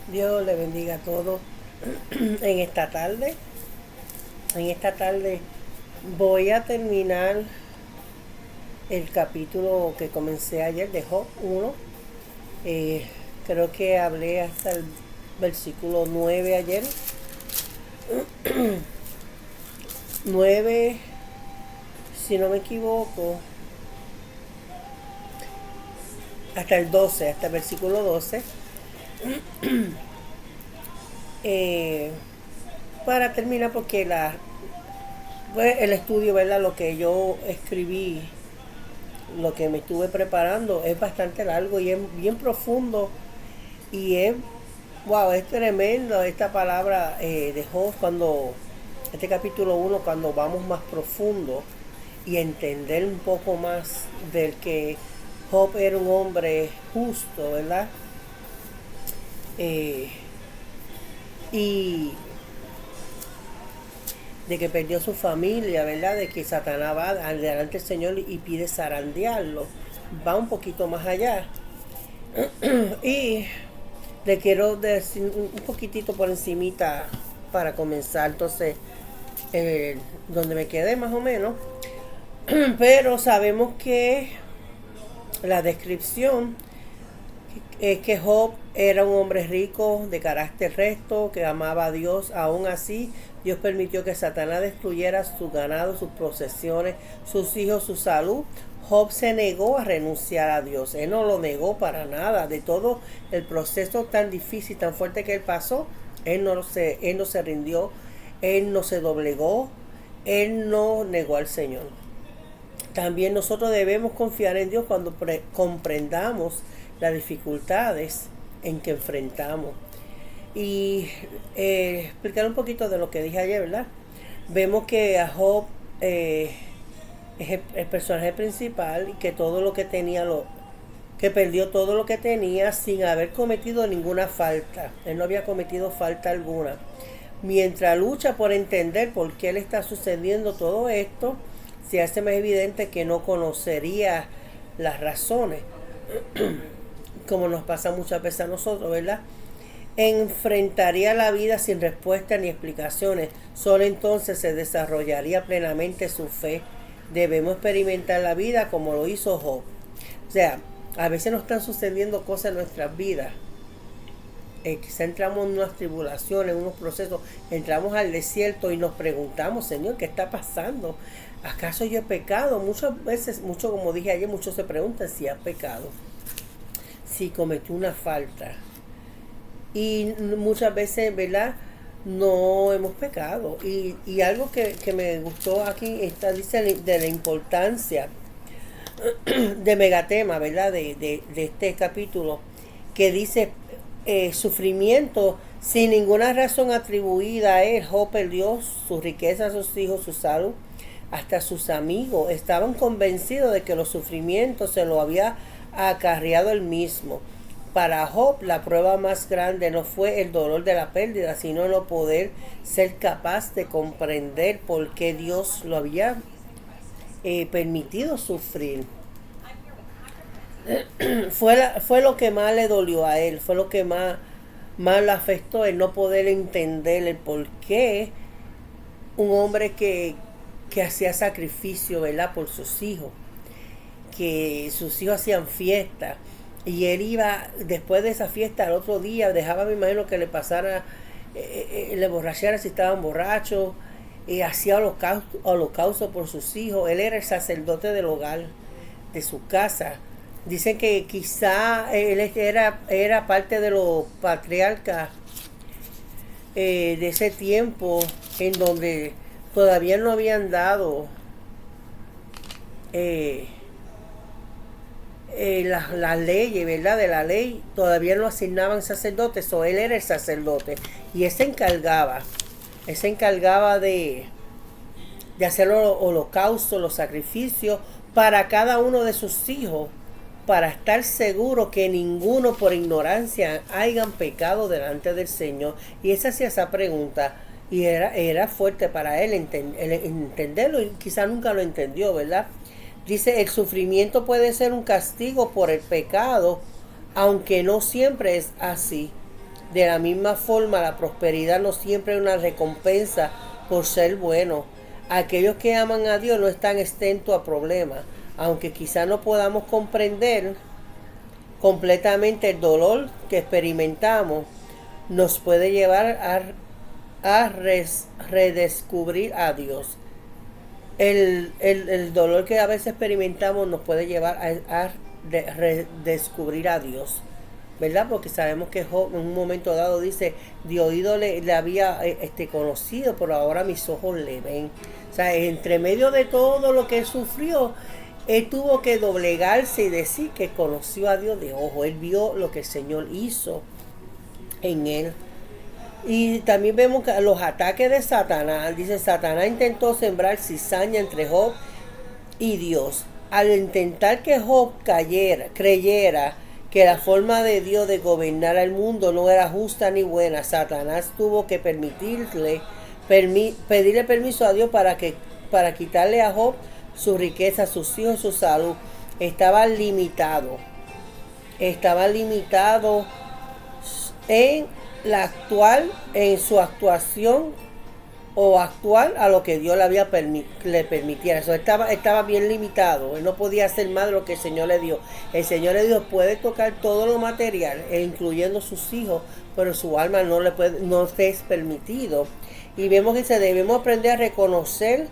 Dios le bendiga a todos en esta tarde. En esta tarde voy a terminar el capítulo que comencé ayer de Job 1. Eh, Creo que hablé hasta el versículo 9 ayer. 9, si no me equivoco, hasta el 12, hasta el versículo 12. Eh, para terminar, porque pues, el estudio, ¿verdad? Lo que yo escribí, lo que me estuve preparando es bastante largo y es bien profundo y wow, es tremendo esta palabra de Job este capítulo 1, cuando vamos más profundo y entender un poco más del que Job era un hombre justo, ¿verdad? Eh, y de que perdió su familia, ¿verdad? De que Satanás va delante del Señor y pide zarandearlo. Va un poquito más allá. Y le quiero decir un poquitito por encimita para comenzar, entonces, donde me quedé más o menos. Pero sabemos que la descripción es que Job era un hombre rico, de carácter recto, que amaba a Dios. Aún así, Dios permitió que Satanás destruyera su ganado, sus posesiones, sus hijos, su salud. Job se negó a renunciar a Dios. Él no lo negó para nada. De todo el proceso tan difícil, tan fuerte que él pasó, él no se rindió, él no se doblegó, él no negó al Señor. También nosotros debemos confiar en Dios cuando comprendamos las dificultades en que enfrentamos. Y explicar un poquito de lo que dije ayer, ¿verdad? Vemos que a Job es el personaje principal y que todo lo que tenía, que perdió todo lo que tenía sin haber cometido ninguna falta. Él no había cometido falta alguna. Mientras lucha por entender por qué le está sucediendo todo esto, se hace más evidente que no conocería las razones, como nos pasa muchas veces a nosotros, ¿verdad? Enfrentaría la vida sin respuesta ni explicaciones. Solo entonces se desarrollaría plenamente su fe. Debemos experimentar la vida como lo hizo Job. O sea, a veces nos están sucediendo cosas en nuestras vidas. Quizá entramos en unas tribulaciones, en unos procesos, entramos al desierto y nos preguntamos, Señor, ¿qué está pasando? ¿Acaso yo he pecado? Muchas veces, como dije ayer, muchos se preguntan si ha pecado, si cometió una falta. Y muchas veces, ¿verdad? No hemos pecado. Y algo que me gustó aquí dice de la importancia de megatema, ¿verdad? De este capítulo, que dice sufrimiento sin ninguna razón atribuida a él. Job perdió su riqueza, sus hijos, su salud, hasta sus amigos. Estaban convencidos de que los sufrimientos se lo había acarreado él mismo. Para Job, la prueba más grande no fue el dolor de la pérdida, sino no poder ser capaz de comprender por qué Dios lo había permitido sufrir. Fue lo que más le dolió a él, fue lo que más lo afectó, el no poder entender el por qué un hombre que hacía sacrificio, ¿verdad?, por sus hijos, que sus hijos hacían fiesta, y él iba después de esa fiesta al otro día, dejaba, me imagino, que le pasara, le borrachara si estaban borrachos, y hacía holocausto por sus hijos. Él era el sacerdote del hogar, de su casa. Dicen que quizá él era parte de los patriarcas de ese tiempo, en donde todavía no habían dado las leyes, ¿verdad? De la ley, todavía no asignaban sacerdotes, o él era el sacerdote. Y él se encargaba de hacer los holocaustos, los sacrificios para cada uno de sus hijos, para estar seguro que ninguno por ignorancia hayan pecado delante del Señor. Y esa hacía esa pregunta, y era fuerte para él entenderlo, y quizá nunca lo entendió, ¿verdad? Dice, el sufrimiento puede ser un castigo por el pecado, aunque no siempre es así. De la misma forma, la prosperidad no siempre es una recompensa por ser bueno. Aquellos que aman a Dios no están exentos a problemas, aunque quizá no podamos comprender completamente el dolor que experimentamos, nos puede llevar a redescubrir a Dios. El dolor que a veces experimentamos nos puede llevar a redescubrir a Dios, ¿verdad? Porque sabemos que Job en un momento dado dice, de oído le había conocido, pero ahora mis ojos le ven. O sea, entre medio de todo lo que él sufrió, él tuvo que doblegarse y decir que conoció a Dios de ojo. Él vio lo que el Señor hizo en él. Y también vemos que los ataques de Satanás. Dice, Satanás intentó sembrar cizaña entre Job y Dios. Al intentar que Job creyera que la forma de Dios de gobernar al mundo no era justa ni buena, Satanás tuvo que pedirle permiso a Dios para quitarle a Job su riqueza, sus hijos, su salud. Estaba limitado en su actuación o actuar a lo que Dios le permitiera. Eso estaba bien limitado. Él no podía hacer más de lo que el Señor le dio. El Señor le dio, puede tocar todo lo material, incluyendo sus hijos, pero su alma no es permitido. Y vemos que debemos aprender a reconocer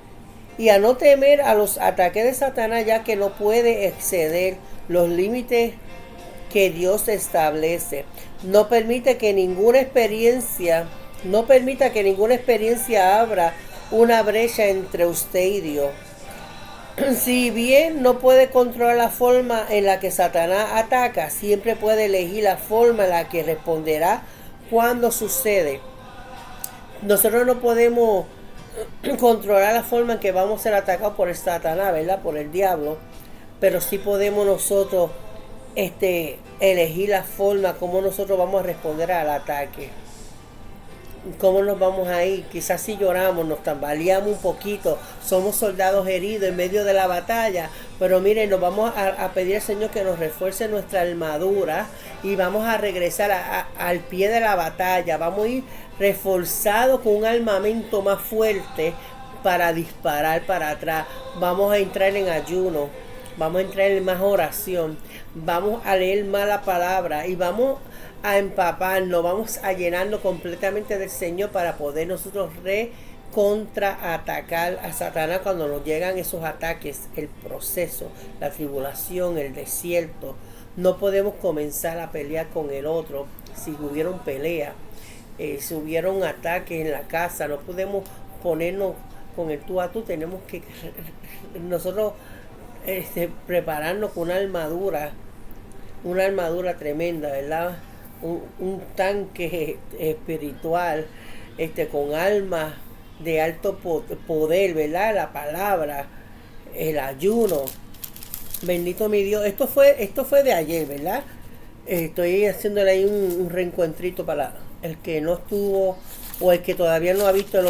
y a no temer a los ataques de Satanás, ya que no puede exceder los límites que Dios establece. No permita que ninguna experiencia abra una brecha entre usted y Dios. Si bien no puede controlar la forma en la que Satanás ataca, siempre puede elegir la forma en la que responderá cuando sucede. Nosotros no podemos controlar la forma en que vamos a ser atacados por el Satanás, ¿verdad? Por el diablo, pero sí podemos nosotros elegir la forma como nosotros vamos a responder al ataque. ¿Cómo nos vamos a ir? Quizás si lloramos, nos tambaleamos un poquito, somos soldados heridos en medio de la batalla, pero miren, nos vamos a pedir al Señor que nos refuerce nuestra armadura y vamos a regresar al pie de la batalla. Vamos a ir reforzados con un armamento más fuerte para disparar para atrás. Vamos a entrar en ayuno, vamos a entrar en más oración, vamos a leer más la palabra y vamos a empaparnos, vamos a llenarnos completamente del Señor para poder nosotros contraatacar a Satanás cuando nos llegan esos ataques, el proceso, la tribulación, el desierto. No podemos comenzar a pelear con el otro si hubieron pelea, si hubieron ataques en la casa. No podemos ponernos con el tú a tú. Tenemos que nosotros prepararnos con una armadura tremenda, ¿verdad? Un tanque espiritual, con almas de alto poder, ¿verdad? La palabra, el ayuno. Bendito mi Dios. Esto fue de ayer, ¿verdad? Estoy haciéndole ahí un reencuentrito para el que no estuvo o el que todavía no ha visto el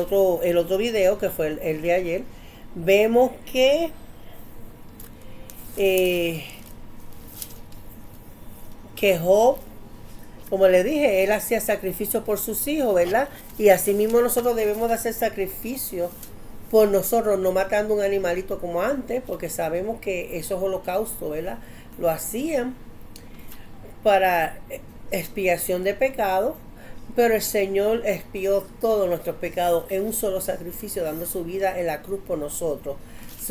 otro video, que fue el de ayer. Vemos que Job, como le dije, él hacía sacrificio por sus hijos, ¿verdad? Y así mismo nosotros debemos de hacer sacrificio por nosotros, no matando un animalito como antes, porque sabemos que esos holocaustos, ¿verdad? Lo hacían para expiación de pecado, pero el Señor expió todos nuestros pecados en un solo sacrificio, dando su vida en la cruz por nosotros.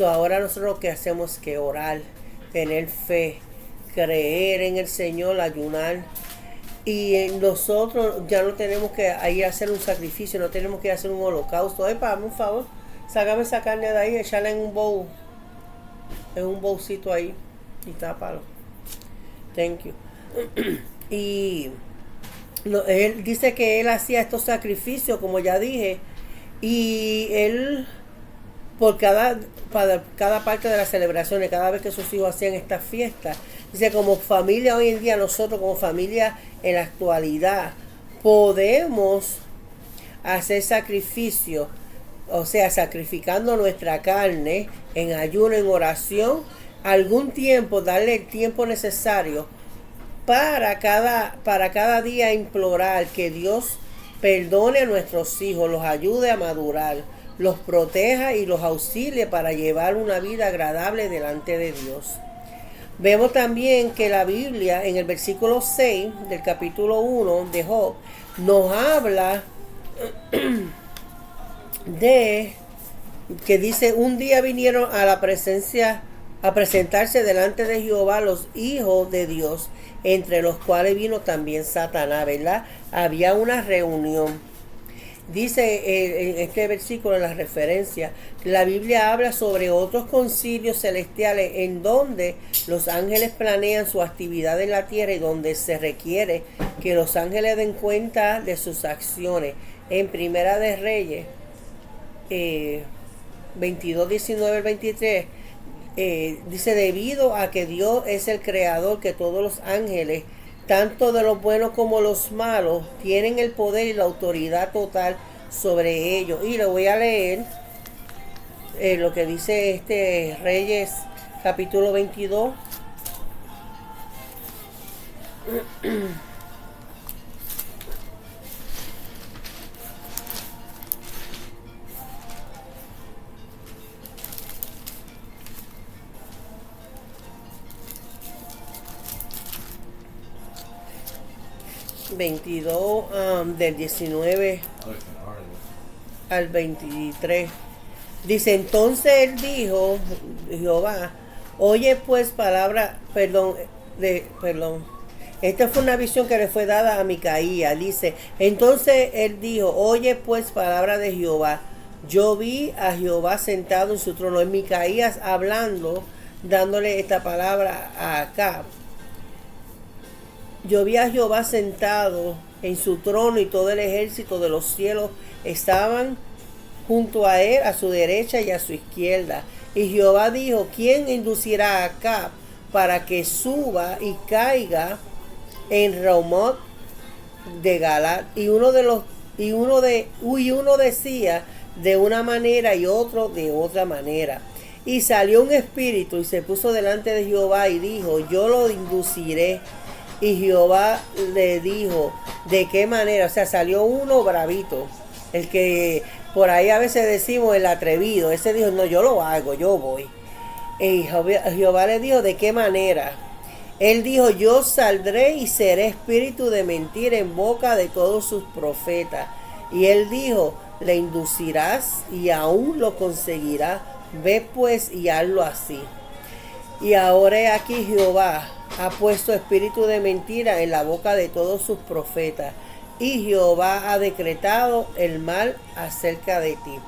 Ahora nosotros lo que hacemos es que orar, tener fe, creer en el Señor, ayunar. Y nosotros ya no tenemos que ir a hacer un sacrificio, no tenemos que ir a hacer un holocausto. Hazme un favor, sácame esa carne de ahí, echarla en un bowlcito ahí y tápalo. Thank you. Y él dice que él hacía estos sacrificios, como ya dije, y él por cada parte de las celebraciones, cada vez que sus hijos hacían estas fiestas. Dice, como familia hoy en día, nosotros como familia en la actualidad, podemos hacer sacrificio, o sea, sacrificando nuestra carne en ayuno, en oración, algún tiempo, darle el tiempo necesario para cada día implorar que Dios perdone a nuestros hijos, los ayude a madurar, los proteja y los auxilie para llevar una vida agradable delante de Dios. Vemos también que la Biblia en el versículo 6 del capítulo 1 de Job nos habla de que dice: un día vinieron a la presencia a presentarse delante de Jehová los hijos de Dios, entre los cuales vino también Satanás, ¿verdad? Había una reunión. Dice en este versículo, en la referencia, la Biblia habla sobre otros concilios celestiales en donde los ángeles planean su actividad en la tierra y donde se requiere que los ángeles den cuenta de sus acciones. En Primera de Reyes 22, 19 al 23, dice: debido a que Dios es el creador, que todos los ángeles, tanto de los buenos como los malos, tienen el poder y la autoridad total sobre ellos. Y le voy a leer lo que dice Reyes capítulo 22. Del 19 al 23. Dice: entonces él dijo, Jehová, oye pues palabra, esta fue una visión que le fue dada a Micaías. Dice: entonces él dijo, oye pues palabra de Jehová. Yo vi a Jehová sentado en su trono. En Micaías hablando, dándole esta palabra a Acab. Yo vi a Jehová sentado en su trono y todo el ejército de los cielos estaban junto a él, a su derecha y a su izquierda. Y Jehová dijo: ¿quién inducirá a Acab para que suba y caiga en Ramot de Galaad? Y uno decía de una manera y otro de otra manera. Y salió un espíritu y se puso delante de Jehová y dijo: yo lo induciré. Y Jehová le dijo: ¿de qué manera? O sea, salió uno bravito, el que por ahí a veces decimos el atrevido. Ese dijo: no, yo lo hago, yo voy. Y Jehová le dijo: ¿de qué manera? Él dijo: yo saldré y seré espíritu de mentira en boca de todos sus profetas. Y él dijo: le inducirás y aún lo conseguirás. Ve pues y hazlo así. Y ahora he aquí, Jehová ha puesto espíritu de mentira en la boca de todos sus profetas, y Jehová ha decretado el mal acerca de ti.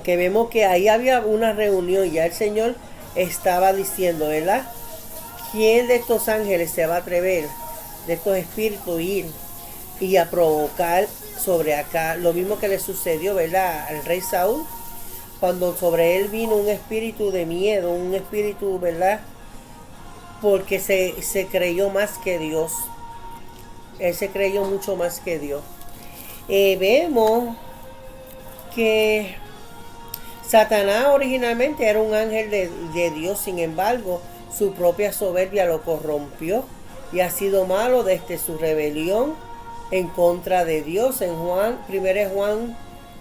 Que vemos que ahí había una reunión, ya el Señor estaba diciendo, ¿verdad? ¿Quién de estos ángeles se va a atrever, de estos espíritus, ir y a provocar sobre acá? Lo mismo que le sucedió, ¿verdad?, al rey Saúl, cuando sobre él vino un espíritu de miedo, un espíritu, ¿verdad?, porque se creyó más que Dios. Él se creyó mucho más que Dios. Vemos que Satanás originalmente era un ángel de Dios, sin embargo, su propia soberbia lo corrompió y ha sido malo desde su rebelión en contra de Dios. En 1 Juan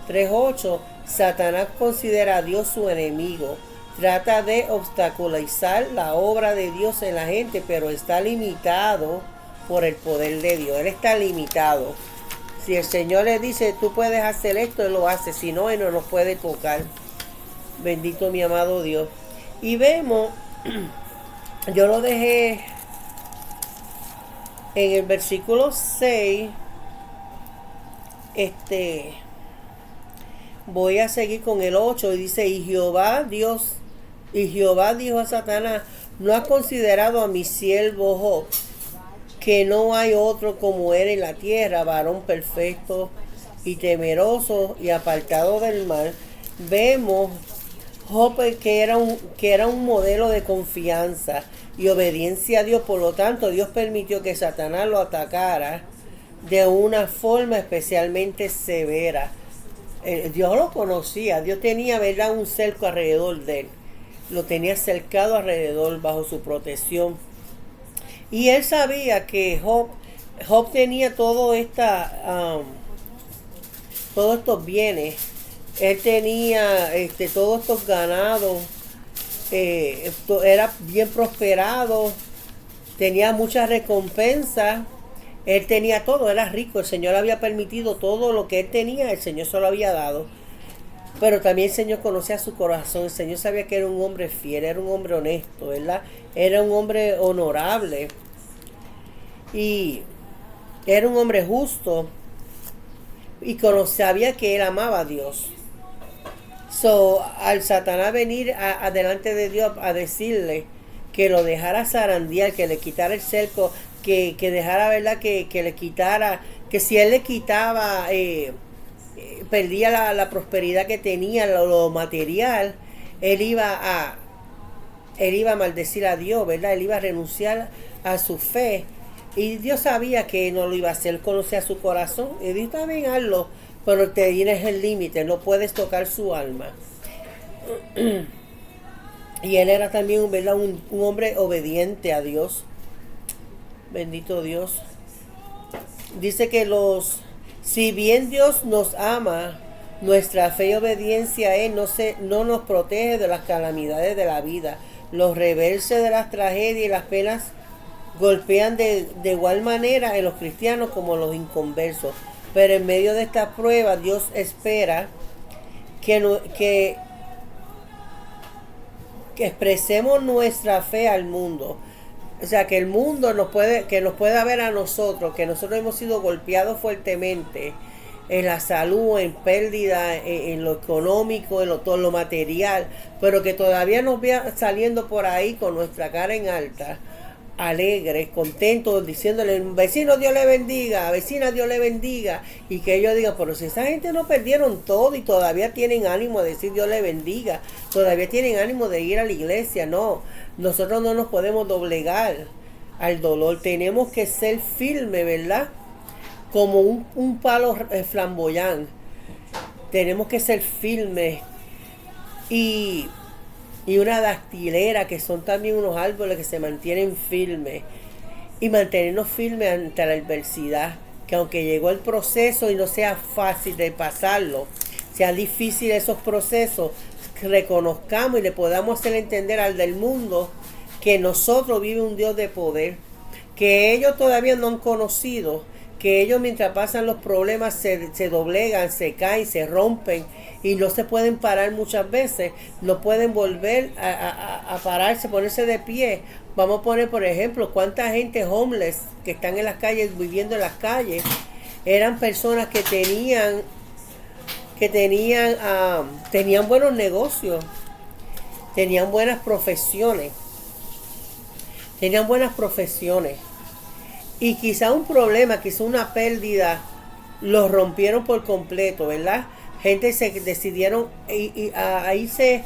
3:8, Satanás considera a Dios su enemigo. Trata de obstaculizar la obra de Dios en la gente, pero está limitado por el poder de Dios. Él está limitado. Si el Señor le dice: tú puedes hacer esto, Él lo hace. Si no, Él no nos puede tocar. Bendito mi amado Dios. Y vemos, yo lo dejé en el versículo 6. Voy a seguir con el 8. Y dice: y Jehová dijo a Satanás: ¿no has considerado a mi siervo Job, que no hay otro como él en la tierra, varón perfecto y temeroso y apartado del mal? Vemos Job que era un modelo de confianza y obediencia a Dios. Por lo tanto, Dios permitió que Satanás lo atacara de una forma especialmente severa. Dios lo conocía, Dios tenía, ¿verdad?, un cerco alrededor de él. Lo tenía cercado alrededor, bajo su protección. Y él sabía que Job tenía todos estos bienes. Él tenía todos estos ganados. Era bien prosperado. Tenía muchas recompensas. Él tenía todo, era rico. El Señor había permitido todo lo que él tenía. El Señor se lo había dado. Pero también el Señor conocía su corazón. El Señor sabía que era un hombre fiel, era un hombre honesto, ¿verdad? Era un hombre honorable. Y era un hombre justo. Y sabía que él amaba a Dios. Al Satanás venir adelante de Dios a decirle que lo dejara zarandear, que le quitara el cerco, que dejara, ¿verdad? Que le quitara, que si él le quitaba... perdía la prosperidad que tenía, lo material, él iba a maldecir a Dios, ¿verdad? Él iba a renunciar a su fe. Y Dios sabía que no lo iba a hacer, conocía su corazón. Y dijo, también hazlo, pero te tienes el límite, no puedes tocar su alma. Y él era también, ¿verdad? Un hombre obediente a Dios. Bendito Dios. Dice que si bien Dios nos ama, nuestra fe y obediencia a Él no nos protege de las calamidades de la vida. Los reverses de las tragedias y las penas golpean de igual manera en los cristianos como los inconversos. Pero en medio de esta prueba, Dios espera que expresemos nuestra fe al mundo. O sea, que el mundo nos pueda ver a nosotros, que nosotros hemos sido golpeados fuertemente en la salud, en pérdida, en lo económico, en todo lo material, pero que todavía nos vea saliendo por ahí con nuestra cara en alta, alegres, contentos, diciéndole, vecino Dios le bendiga, vecina Dios le bendiga, y que ellos digan, pero si esa gente no perdieron todo y todavía tienen ánimo de decir Dios le bendiga, todavía tienen ánimo de ir a la iglesia. No, nosotros no nos podemos doblegar al dolor, tenemos que ser firmes, ¿verdad? Como un palo flamboyán, tenemos que ser firmes y una dactilera, que son también unos árboles que se mantienen firmes, y mantenernos firmes ante la adversidad, que aunque llegó el proceso y no sea fácil de pasarlo, sea difícil esos procesos, reconozcamos y le podamos hacer entender al del mundo que nosotros vive un Dios de poder, que ellos todavía no han conocido, que ellos mientras pasan los problemas se doblegan, se caen, se rompen y no se pueden parar muchas veces, no pueden volver a pararse, ponerse de pie. Vamos a poner, por ejemplo, cuánta gente homeless que están en las calles, viviendo en las calles, eran personas que tenían buenos negocios, tenían buenas profesiones, y quizá un problema, quizá una pérdida, los rompieron por completo, ¿verdad? Gente se decidieron a irse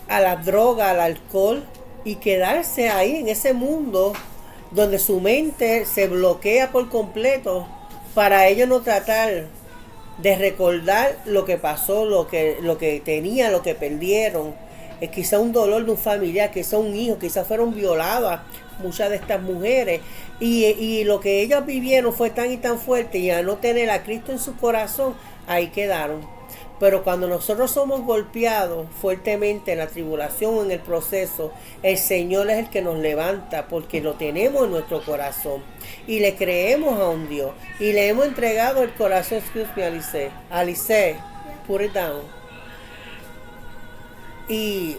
a la droga, al alcohol, y quedarse ahí en ese mundo donde su mente se bloquea por completo, para ellos no tratar de recordar lo que pasó, lo que tenían, lo que perdieron. Quizá un dolor de un familiar, quizá un hijo, quizá fueron violadas muchas de estas mujeres, y lo que ellas vivieron fue tan y tan fuerte, y al no tener a Cristo en su corazón, ahí quedaron. Pero cuando nosotros somos golpeados fuertemente en la tribulación o en el proceso, el Señor es el que nos levanta, porque lo tenemos en nuestro corazón y le creemos a un Dios y le hemos entregado el corazón. Excuse me, Alice, put it down. Y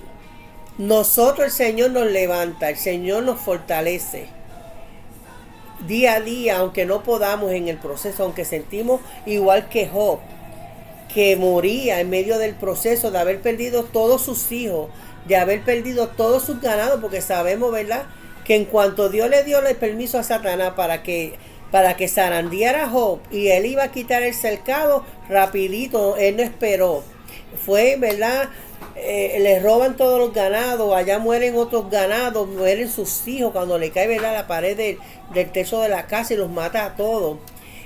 nosotros, el Señor nos levanta, el Señor nos fortalece día a día, aunque no podamos en el proceso, aunque sentimos igual que Job, que moría en medio del proceso de haber perdido todos sus hijos, de haber perdido todos sus ganados, porque sabemos, ¿verdad?, que en cuanto Dios le dio el permiso a Satanás para que zarandeara a Job, y él iba a quitar el cercado, rapidito, él no esperó. Fue, ¿verdad?, le roban todos los ganados, allá mueren otros ganados, mueren sus hijos cuando le cae, ¿verdad?, la pared del techo de la casa y los mata a todos.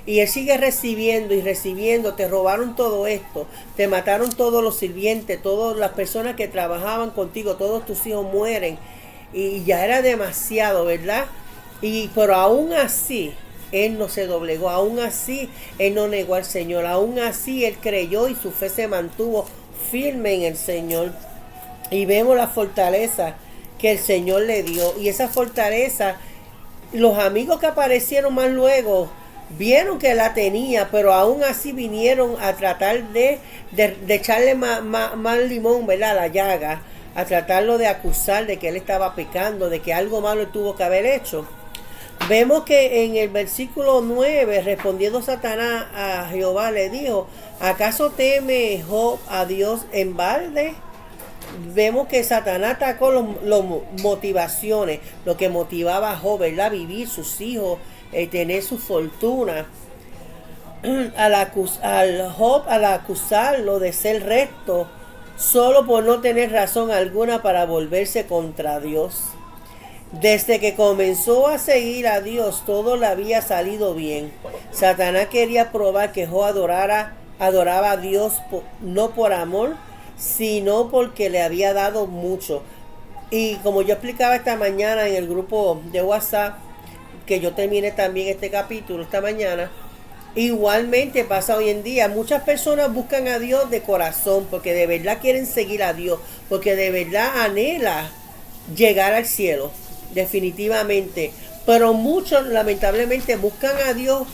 Y él sigue recibiendo y recibiendo. Te robaron todo esto, te mataron todos los sirvientes, todas las personas que trabajaban contigo, todos tus hijos mueren. Y ya era demasiado, ¿verdad? Pero aún así, él no se doblegó, aún así, él no negó al Señor, aún así, él creyó y su fe se mantuvo firme en el Señor. Y vemos la fortaleza que el Señor le dio. Y esa fortaleza, los amigos que aparecieron más luego, vieron que la tenía, pero aún así vinieron a tratar de echarle más limón, ¿verdad?, a la llaga, a tratarlo de acusar de que él estaba pecando, de que algo malo tuvo que haber hecho. Vemos que en el versículo 9, respondiendo Satanás a Jehová, le dijo: ¿acaso teme Job a Dios en balde? Vemos que Satanás atacó las motivaciones, lo que motivaba a Job, ¿verdad?, vivir, sus hijos, tener su fortuna. Al Job, al acusarlo de ser recto, solo por no tener razón alguna para volverse contra Dios. Desde que comenzó a seguir a Dios, todo le había salido bien. Satanás quería probar que Job adoraba a Dios no por amor, sino porque le había dado mucho. Y como yo explicaba esta mañana en el grupo de WhatsApp, que yo terminé también este capítulo esta mañana, igualmente pasa hoy en día. Muchas personas buscan a Dios de corazón, porque de verdad quieren seguir a Dios, porque de verdad anhela llegar al cielo, definitivamente. Pero muchos lamentablemente buscan a Dios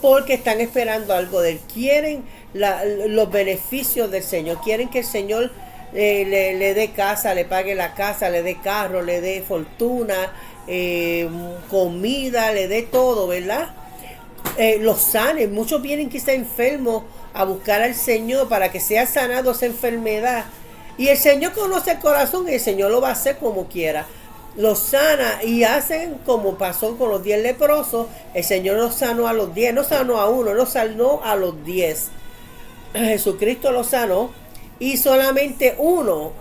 porque están esperando algo de él, quieren los beneficios del Señor, quieren que el Señor le dé casa, le pague la casa, le dé carro, le dé fortuna, comida, le dé todo, ¿verdad? Los sanes. Muchos vienen quizá enfermos a buscar al Señor para que sea sanado esa enfermedad, y el Señor conoce el corazón y el Señor lo va a hacer como quiera. Los sana y hacen como pasó con los 10 leprosos. El Señor los sanó a los 10, no sanó a uno, no sanó a los 10. Jesucristo los sanó y solamente uno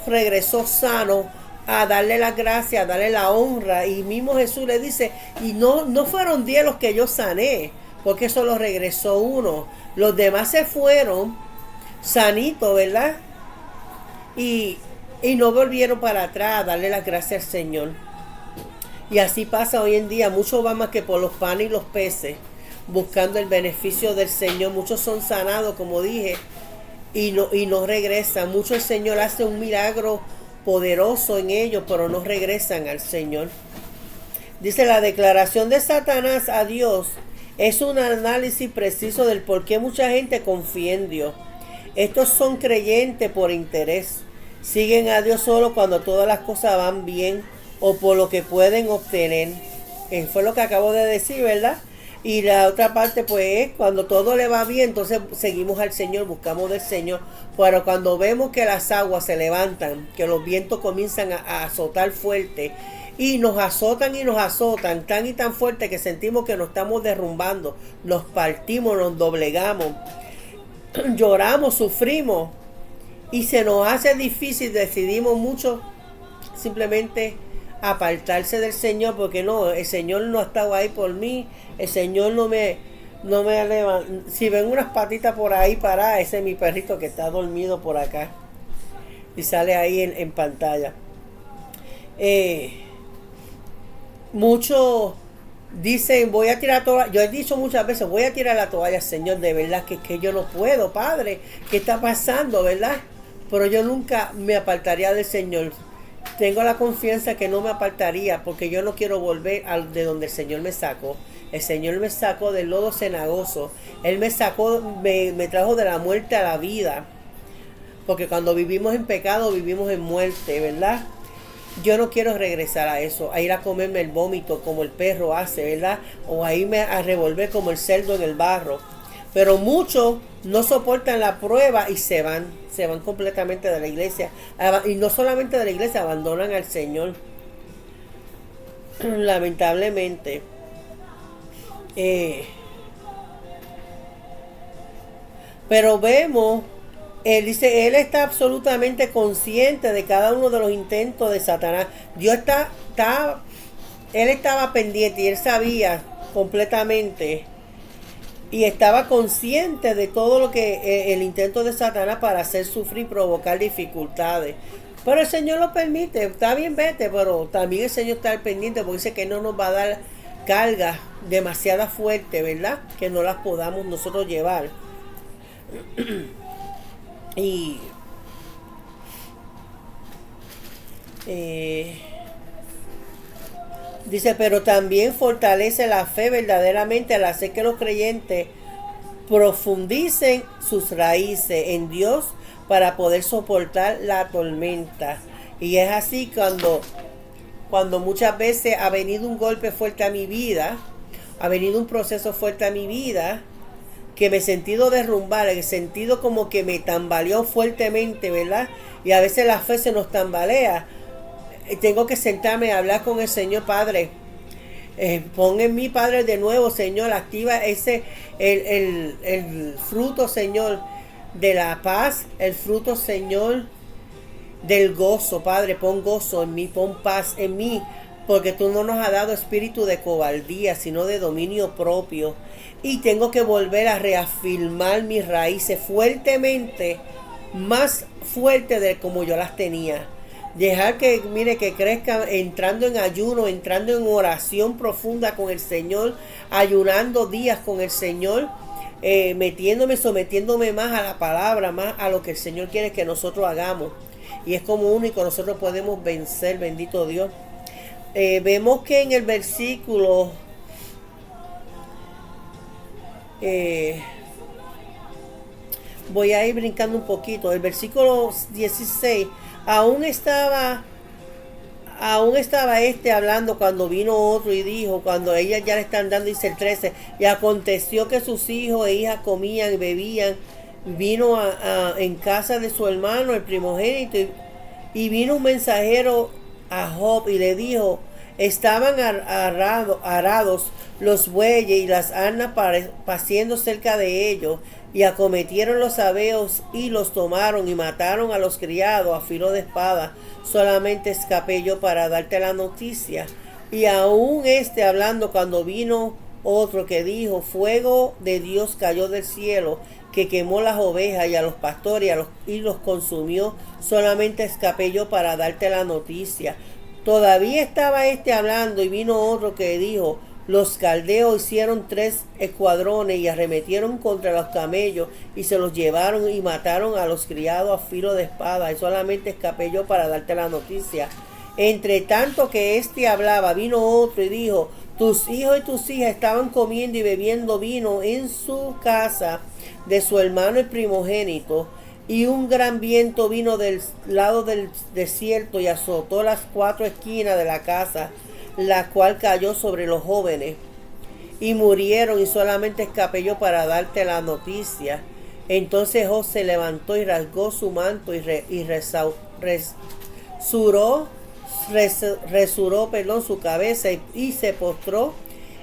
regresó sano a darle la gracia, a darle la honra. Y mismo Jesús le dice: y no fueron 10 los que yo sané, porque solo regresó uno. Los demás se fueron sanitos, ¿verdad? Y no volvieron para atrás a darle las gracias al Señor. Y así pasa hoy en día. Muchos van más que por los panes y los peces, buscando el beneficio del Señor. Muchos son sanados, como dije, y no regresan. Muchos el Señor hace un milagro poderoso en ellos, pero no regresan al Señor. Dice: la declaración de Satanás a Dios es un análisis preciso del por qué mucha gente confía en Dios. Estos son creyentes por interés. Siguen a Dios solo cuando todas las cosas van bien o por lo que pueden obtener. Fue lo que acabo de decir, ¿verdad? Y la otra parte pues es cuando todo le va bien, entonces seguimos al Señor, buscamos del Señor. Pero cuando vemos que las aguas se levantan, que los vientos comienzan a azotar fuerte, y nos azotan tan y tan fuerte que sentimos que nos estamos derrumbando, nos partimos, nos doblegamos, lloramos, sufrimos, y se nos hace difícil, decidimos mucho simplemente apartarse del Señor, porque no, el Señor no ha estado ahí por mí, el Señor no me levanta. Si ven unas patitas por ahí paradas, ese es mi perrito que está dormido por acá y sale ahí en pantalla. Muchos dicen: voy a tirar toalla. Yo he dicho muchas veces: voy a tirar la toalla, Señor, de verdad que yo no puedo, Padre, ¿qué está pasando, verdad? Pero yo nunca me apartaría del Señor. Tengo la confianza que no me apartaría, porque yo no quiero volver de donde el Señor me sacó. El Señor me sacó del lodo cenagoso. Él me sacó, me trajo de la muerte a la vida. Porque cuando vivimos en pecado, vivimos en muerte, ¿verdad? Yo no quiero regresar a eso, a ir a comerme el vómito como el perro hace, ¿verdad? O a irme a revolver como el cerdo en el barro. Pero muchos no soportan la prueba y se van completamente de la iglesia. Y no solamente de la iglesia, abandonan al Señor. Lamentablemente. Pero vemos, él dice, él está absolutamente consciente de cada uno de los intentos de Satanás. Él estaba pendiente y él sabía completamente. Y estaba consciente de todo lo que el intento de Satanás para hacer sufrir, provocar dificultades. Pero el Señor lo permite, está bien, vete, pero también el Señor está al pendiente porque dice que no nos va a dar cargas demasiado fuertes, ¿verdad? Que no las podamos nosotros llevar. Y dice, pero también fortalece la fe verdaderamente al hacer que los creyentes profundicen sus raíces en Dios para poder soportar la tormenta. Y es así cuando muchas veces ha venido un golpe fuerte a mi vida, ha venido un proceso fuerte a mi vida, que me he sentido derrumbar, he sentido como que me tambaleó fuertemente, ¿verdad? Y a veces la fe se nos tambalea. Tengo que sentarme a hablar con el Señor. Padre, pon en mí, Padre, de nuevo, Señor, activa el fruto, Señor, de la paz, el fruto, Señor, del gozo. Padre, pon gozo en mí, pon paz en mí, porque tú no nos has dado espíritu de cobardía, sino de dominio propio. Y tengo que volver a reafirmar mis raíces fuertemente, más fuerte de como yo las tenía. Dejar que, mire, que crezca entrando en ayuno, entrando en oración profunda con el Señor, ayunando días con el Señor, sometiéndome más a la palabra, más a lo que el Señor quiere que nosotros hagamos. Y es como único nosotros podemos vencer, bendito Dios. Vemos que en el versículo voy a ir brincando un poquito. El versículo 16, aún estaba hablando cuando vino otro y dijo, cuando ellas ya le están dando, dice el 13, y aconteció que sus hijos e hijas comían y bebían, vino en casa de su hermano el primogénito, y vino un mensajero a Job y le dijo, estaban arados los bueyes y las asnas paciendo cerca de ellos, y acometieron los sabeos y los tomaron y mataron a los criados a filo de espada. Solamente escapé yo para darte la noticia. Y aún hablando, cuando vino otro que dijo, fuego de Dios cayó del cielo, que quemó las ovejas y a los pastores y los consumió. Solamente escapé yo para darte la noticia. Todavía estaba hablando y vino otro que dijo, los caldeos hicieron 3 escuadrones y arremetieron contra los camellos y se los llevaron y mataron a los criados a filo de espada, y solamente escapé yo para darte la noticia. Entre tanto que hablaba, vino otro y dijo, tus hijos y tus hijas estaban comiendo y bebiendo vino en su casa de su hermano el primogénito, y un gran viento vino del lado del desierto y azotó las 4 esquinas de la casa, la cual cayó sobre los jóvenes y murieron, y solamente escapé yo para darte la noticia. Entonces Job se levantó y rasgó su manto y resuró su cabeza y se postró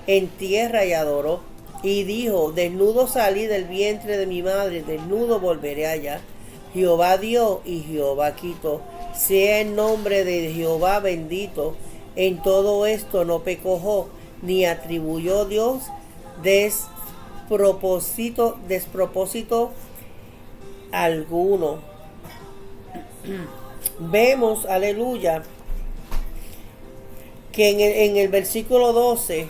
en tierra y adoró. Y dijo, desnudo salí del vientre de mi madre, desnudo volveré allá. Jehová dio y Jehová quitó. Sea el nombre de Jehová bendito. En todo esto no pecó Job, ni atribuyó Dios despropósito alguno. Vemos, aleluya, que en el versículo 12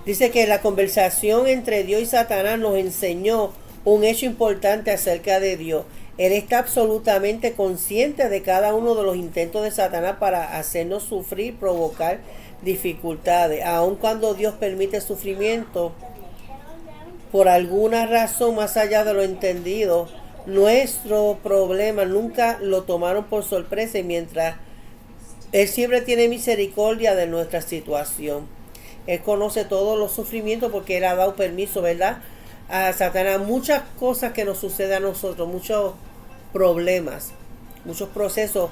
dice que la conversación entre Dios y Satanás nos enseñó un hecho importante acerca de Dios. Él está absolutamente consciente de cada uno de los intentos de Satanás para hacernos sufrir, provocar dificultades. Aun cuando Dios permite sufrimiento, por alguna razón más allá de lo entendido, nuestro problema nunca lo tomaron por sorpresa, y mientras Él siempre tiene misericordia de nuestra situación. Él conoce todos los sufrimientos porque Él ha dado permiso, ¿verdad?, a Satanás. Muchas cosas que nos suceden a nosotros, muchos problemas, muchos procesos,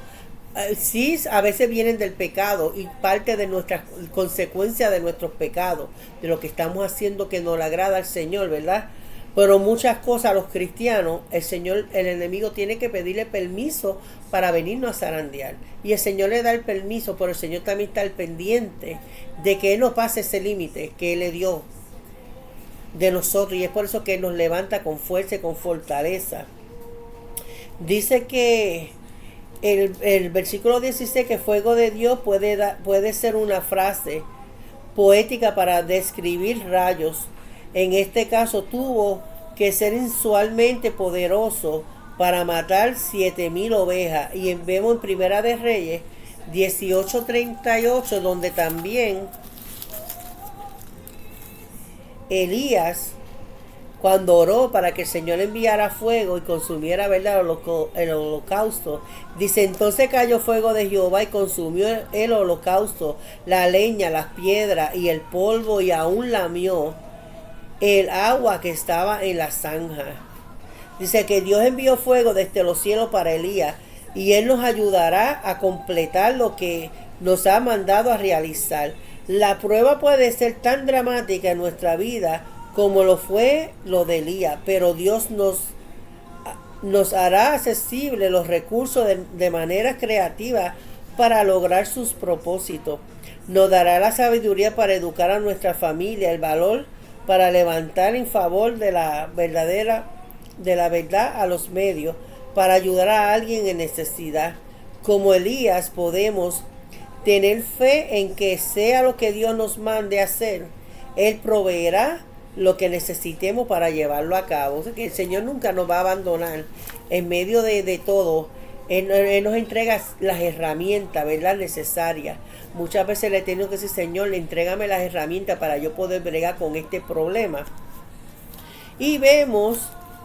sí, a veces vienen del pecado y parte de nuestra consecuencia de nuestros pecados, de lo que estamos haciendo que no le agrada al Señor, ¿verdad? Pero muchas cosas a los cristianos, el enemigo tiene que pedirle permiso para venirnos a zarandear. Y el Señor le da el permiso, pero el Señor también está al pendiente de que Él no pase ese límite que Él le dio de nosotros, y es por eso que Él nos levanta con fuerza y con fortaleza. Dice que el versículo 16, que fuego de Dios puede ser una frase poética para describir rayos. En este caso tuvo que ser inusualmente poderoso para matar 7,000 ovejas. Y vemos en Primera de Reyes 18:38, donde también Elías, cuando oró para que el Señor enviara fuego y consumiera, ¿verdad?, el holocausto, dice: entonces cayó fuego de Jehová y consumió el holocausto, la leña, las piedras y el polvo, y aún lamió el agua que estaba en la zanja. Dice que Dios envió fuego desde los cielos para Elías, y Él nos ayudará a completar lo que nos ha mandado a realizar. La prueba puede ser tan dramática en nuestra vida como lo fue lo de Elías, pero Dios nos hará accesible los recursos de manera creativa para lograr sus propósitos. Nos dará la sabiduría para educar a nuestra familia, el valor para levantar en favor de la verdad a los medios, para ayudar a alguien en necesidad. Como Elías, podemos tener fe en que sea lo que Dios nos mande hacer, Él proveerá lo que necesitemos para llevarlo a cabo. O sea, que el Señor nunca nos va a abandonar en medio de todo. Él nos entrega las herramientas, ¿verdad?, necesarias. Muchas veces le tengo que decir: Señor, entrégame las herramientas para yo poder bregar con este problema. Y vemos,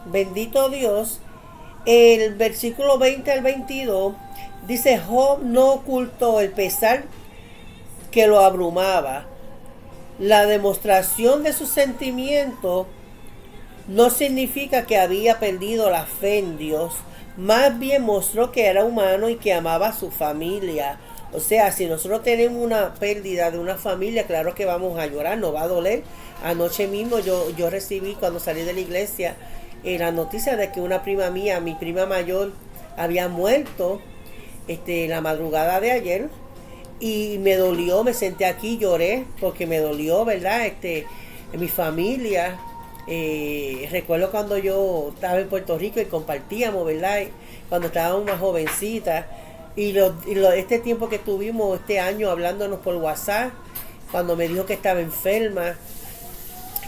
bendito Dios, el versículo 20 al 22, dice: Job no ocultó el pesar que lo abrumaba. La demostración de sus sentimientos no significa que había perdido la fe en Dios. Más bien mostró que era humano y que amaba a su familia. O sea, si nosotros tenemos una pérdida de una familia, claro que vamos a llorar, nos va a doler. Anoche mismo yo recibí, cuando salí de la iglesia, la noticia de que una prima mía, mi prima mayor, había muerto la madrugada de ayer. Y me dolió, me senté aquí, lloré, porque me dolió, ¿verdad? En mi familia. Recuerdo cuando yo estaba en Puerto Rico y compartíamos, ¿verdad? Cuando estábamos más jovencitas. Este tiempo que tuvimos este año hablándonos por WhatsApp, cuando me dijo que estaba enferma,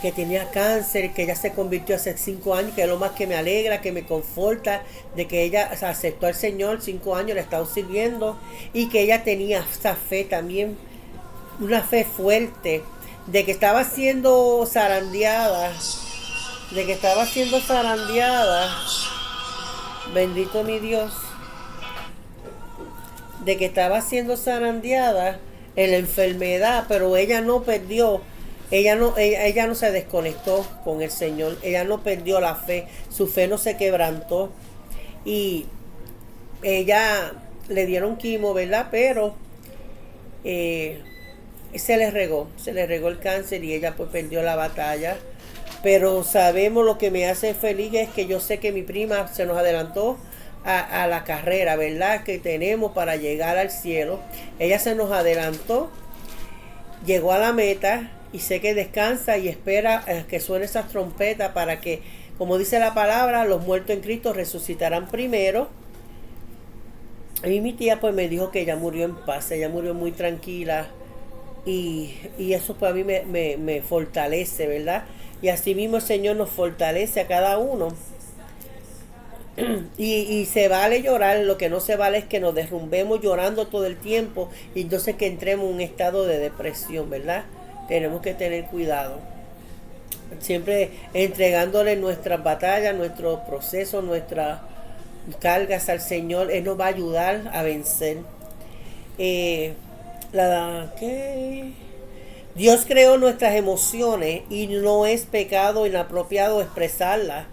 que tenía cáncer, que ella se convirtió hace 5 años, que es lo más que me alegra, que me conforta, de que ella aceptó al Señor, 5 años le ha estado sirviendo, y que ella tenía esa fe también, una fe fuerte, de que estaba siendo zarandeada, bendito mi Dios, de que estaba siendo zarandeada en la enfermedad, pero ella no perdió. Ella no se desconectó con el Señor. Ella no perdió la fe. Su fe no se quebrantó. Y ella le dieron quimo, ¿verdad? Pero se le regó el cáncer y ella pues perdió la batalla. Pero sabemos, lo que me hace feliz es que yo sé que mi prima se nos adelantó a la carrera, ¿verdad?, que tenemos para llegar al cielo. Ella se nos adelantó, llegó a la meta, y sé que descansa y espera que suene esas trompetas para que, como dice la palabra, los muertos en Cristo resucitarán primero. Y mi tía pues me dijo que ella murió en paz, ella murió muy tranquila, y eso pues a mí me fortalece, ¿verdad? Y así mismo el Señor nos fortalece a cada uno. Y se vale llorar. Lo que no se vale es que nos derrumbemos llorando todo el tiempo y entonces que entremos en un estado de depresión, ¿verdad? Tenemos que tener cuidado. Siempre entregándole nuestras batallas, nuestros procesos, nuestras cargas al Señor. Él nos va a ayudar a vencer. Dios creó nuestras emociones y no es pecado inapropiado expresarlas.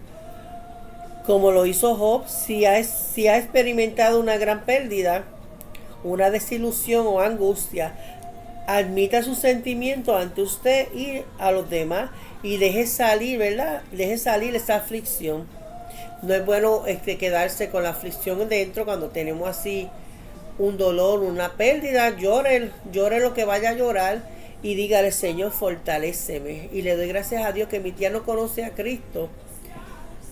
Como lo hizo Job, si ha experimentado una gran pérdida, una desilusión o angustia, admita sus sentimientos ante usted y a los demás y deje salir, ¿verdad? Deje salir esa aflicción. No es bueno quedarse con la aflicción dentro cuando tenemos así un dolor, una pérdida. Llore lo que vaya a llorar y dígale, Señor, fortaléceme. Y le doy gracias a Dios que mi tía no conoce a Cristo,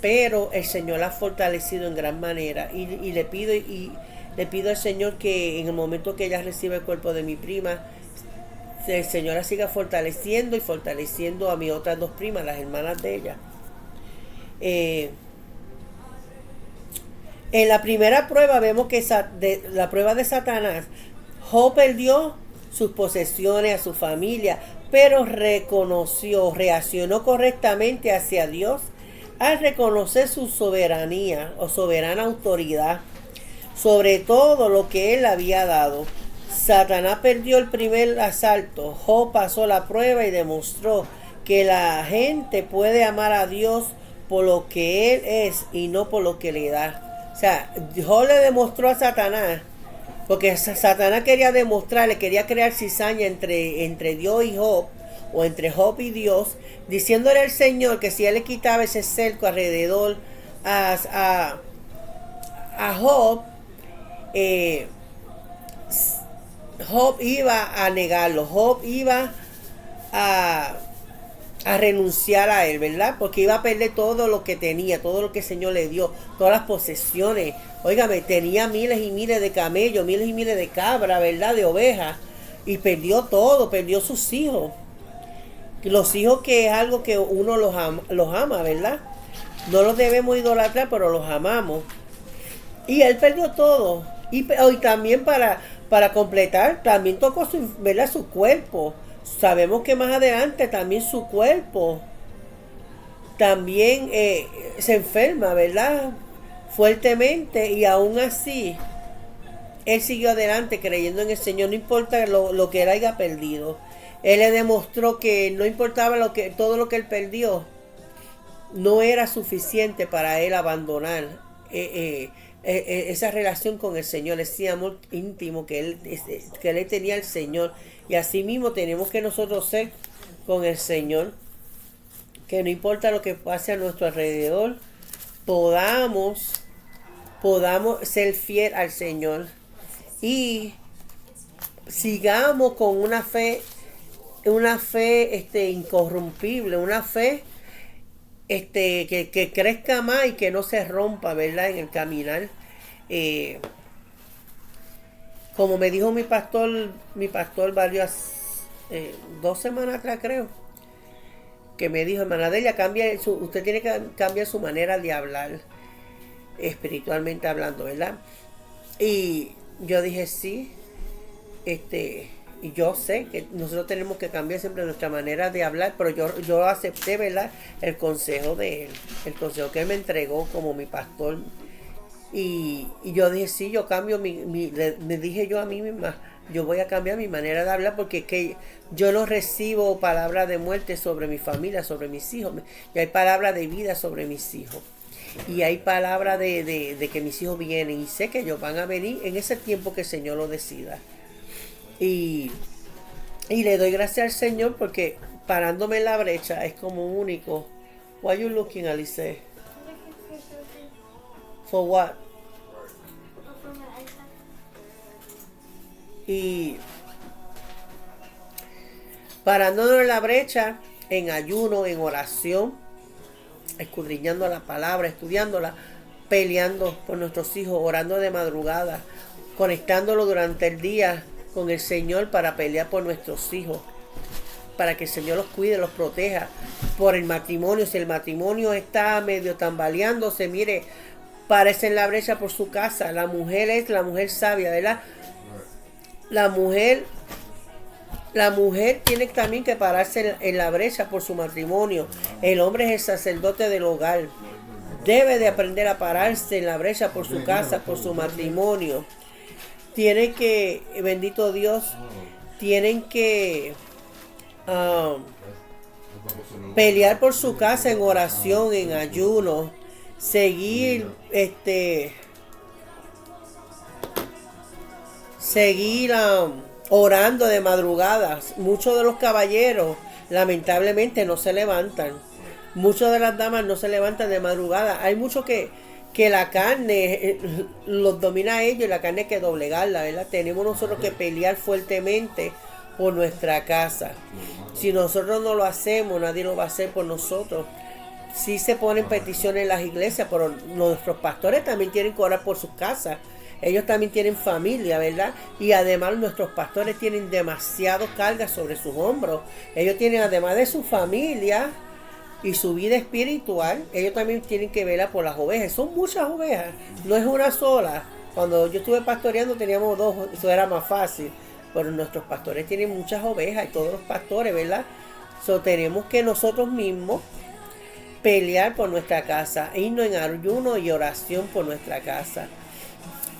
pero el Señor la ha fortalecido en gran manera. Y le pido al Señor que en el momento que ella reciba el cuerpo de mi prima, el Señor la siga fortaleciendo y fortaleciendo a mis otras dos primas, las hermanas de ella. En la primera prueba vemos que la prueba de Satanás, Job perdió sus posesiones, a su familia, pero reaccionó correctamente hacia Dios al reconocer su soberanía o soberana autoridad sobre todo lo que él había dado. Satanás perdió el primer asalto. Job pasó la prueba y demostró que la gente puede amar a Dios por lo que él es y no por lo que le da. O sea, Job le demostró a Satanás, porque Satanás quería demostrarle, quería crear cizaña entre Dios y Job, o entre Job y Dios, diciéndole al Señor que si él le quitaba ese cerco alrededor a Job, Job iba a negarlo, Job iba a renunciar a él, ¿verdad? Porque iba a perder todo lo que tenía, todo lo que el Señor le dio, todas las posesiones. Óigame, tenía miles y miles de camellos, miles y miles de cabras, ¿verdad? De ovejas. Y perdió todo, perdió sus hijos. Los hijos, que es algo que uno los ama, ¿verdad? No los debemos idolatrar, pero los amamos. Y él perdió todo. Y también para completar, también tocó ¿verdad? Su cuerpo. Sabemos que más adelante también su cuerpo también se enferma, ¿verdad? Fuertemente, y aún así él siguió adelante creyendo en el Señor, no importa lo que él haya perdido. Él le demostró que no importaba todo lo que él perdió, no era suficiente para él abandonar esa relación con el Señor, ese amor íntimo que él tenía al Señor. Y así mismo tenemos que nosotros ser con el Señor, que no importa lo que pase a nuestro alrededor, podamos ser fiel al Señor y sigamos con una fe incorrumpible, una fe que crezca más y que no se rompa, ¿verdad? En el caminar. Como me dijo mi pastor varias 2 semanas atrás, creo, que me dijo, hermana Delia, usted tiene que cambiar su manera de hablar, espiritualmente hablando, ¿verdad? Y yo dije sí, y yo sé que nosotros tenemos que cambiar siempre nuestra manera de hablar, pero yo acepté, ¿verdad?, el consejo de él, el consejo que él me entregó como mi pastor. Y yo dije, sí, yo cambio me dije yo a mí misma, yo voy a cambiar mi manera de hablar, porque yo no recibo palabras de muerte sobre mi familia, sobre mis hijos. Y hay palabras de vida sobre mis hijos. Y hay palabras de que mis hijos vienen. Y sé que ellos van a venir en ese tiempo que el Señor lo decida. Y le doy gracias al Señor, porque parándome en la brecha es como único. Why are you looking, Alice? For what? Y parándonos en la brecha, en ayuno, en oración, escudriñando la palabra, estudiándola, peleando por nuestros hijos, orando de madrugada, conectándolo durante el día con el Señor para pelear por nuestros hijos, para que el Señor los cuide, los proteja. Por el matrimonio, si el matrimonio está medio tambaleándose, mire, párese en la brecha por su casa. La mujer es la mujer sabia, ¿verdad? La mujer tiene también que pararse en la brecha por su matrimonio. El hombre es el sacerdote del hogar. Debe de aprender a pararse en la brecha por su casa, por su matrimonio. Tienen que, bendito Dios, tienen que pelear por su casa en oración, en ayuno, seguir orando de madrugadas. Muchos de los caballeros lamentablemente no se levantan. Muchas de las damas no se levantan de madrugada. Hay muchos que la carne los domina a ellos, y la carne hay que doblegarla, ¿verdad? Tenemos nosotros que pelear fuertemente por nuestra casa. Si nosotros no lo hacemos, nadie lo va a hacer por nosotros. Sí se ponen peticiones en las iglesias, pero nuestros pastores también tienen que orar por sus casas. Ellos también tienen familia, ¿verdad? Y además nuestros pastores tienen demasiado carga sobre sus hombros. Ellos tienen, además de su familia y su vida espiritual, ellos también tienen que velar por las ovejas. Son muchas ovejas, no es una sola. Cuando yo estuve pastoreando teníamos 2, eso era más fácil. Pero nuestros pastores tienen muchas ovejas y todos los pastores, ¿verdad? Tenemos que nosotros mismos pelear por nuestra casa, irnos en ayuno y oración por nuestra casa.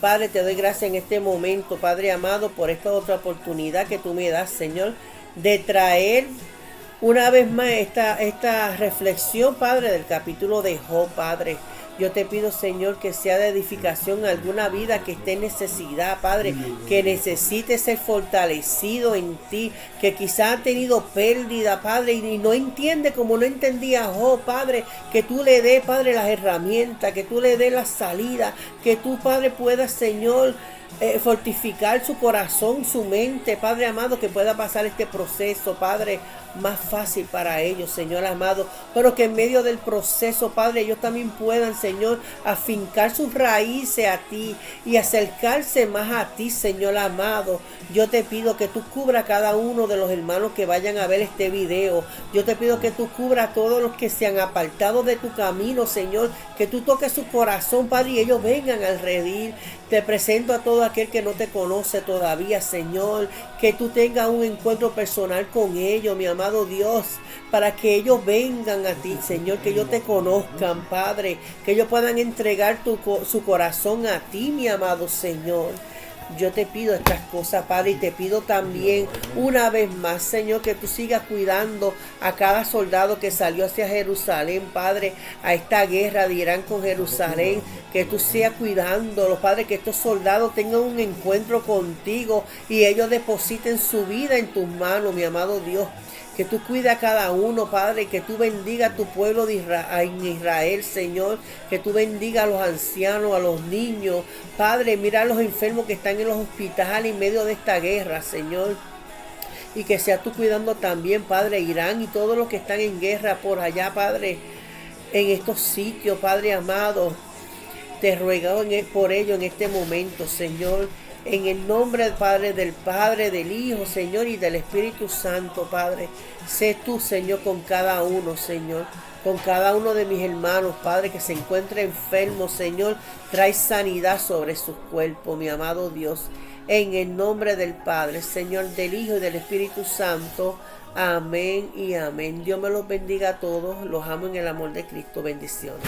Padre, te doy gracias en este momento, Padre amado, por esta otra oportunidad que tú me das, Señor, de traer una vez más esta reflexión, Padre, del capítulo de Job, Padre. Yo te pido, Señor, que sea de edificación a alguna vida que esté en necesidad, Padre, que necesite ser fortalecido en ti, que quizá ha tenido pérdida, Padre, y no entiende como no entendía Job, Padre, que tú le des, Padre, las herramientas, que tú le des la salida, que tú, Padre, puedas, Señor, fortificar su corazón, su mente, Padre amado, que pueda pasar este proceso, Padre, más fácil para ellos, Señor amado, pero que en medio del proceso, Padre, ellos también puedan, Señor, afincar sus raíces a ti y acercarse más a ti, Señor amado. Yo te pido que tú cubra a cada uno de los hermanos que vayan a ver este video. Yo te pido que tú cubra a todos los que se han apartado de tu camino, Señor, que tú toques su corazón, Padre, y ellos vengan al redil. Te presento a todo aquel que no te conoce todavía, Señor, que tú tengas un encuentro personal con ellos, mi amado Dios, para que ellos vengan a ti, Señor, que ellos te conozcan, Padre, que ellos puedan entregar su corazón a ti, mi amado Señor. Yo te pido estas cosas, Padre, y te pido también una vez más, Señor, que tú sigas cuidando a cada soldado que salió hacia Jerusalén, Padre, a esta guerra de Irán con Jerusalén, que tú sigas cuidándolos, Padre, que estos soldados tengan un encuentro contigo y ellos depositen su vida en tus manos, mi amado Dios. Que tú cuides a cada uno, Padre, que tú bendiga a tu pueblo de Israel, Señor, que tú bendiga a los ancianos, a los niños, Padre, mira a los enfermos que están en los hospitales en medio de esta guerra, Señor, y que sea tú cuidando también, Padre, Irán y todos los que están en guerra por allá, Padre, en estos sitios, Padre amado, te ruego por ello en este momento, Señor. En el nombre, Padre, del Hijo, Señor, y del Espíritu Santo, Padre. Sé tú, Señor, con cada uno, Señor. Con cada uno de mis hermanos, Padre, que se encuentre enfermo, Señor. Trae sanidad sobre sus cuerpos, mi amado Dios. En el nombre del Padre, Señor, del Hijo y del Espíritu Santo. Amén y amén. Dios me los bendiga a todos. Los amo en el amor de Cristo. Bendiciones.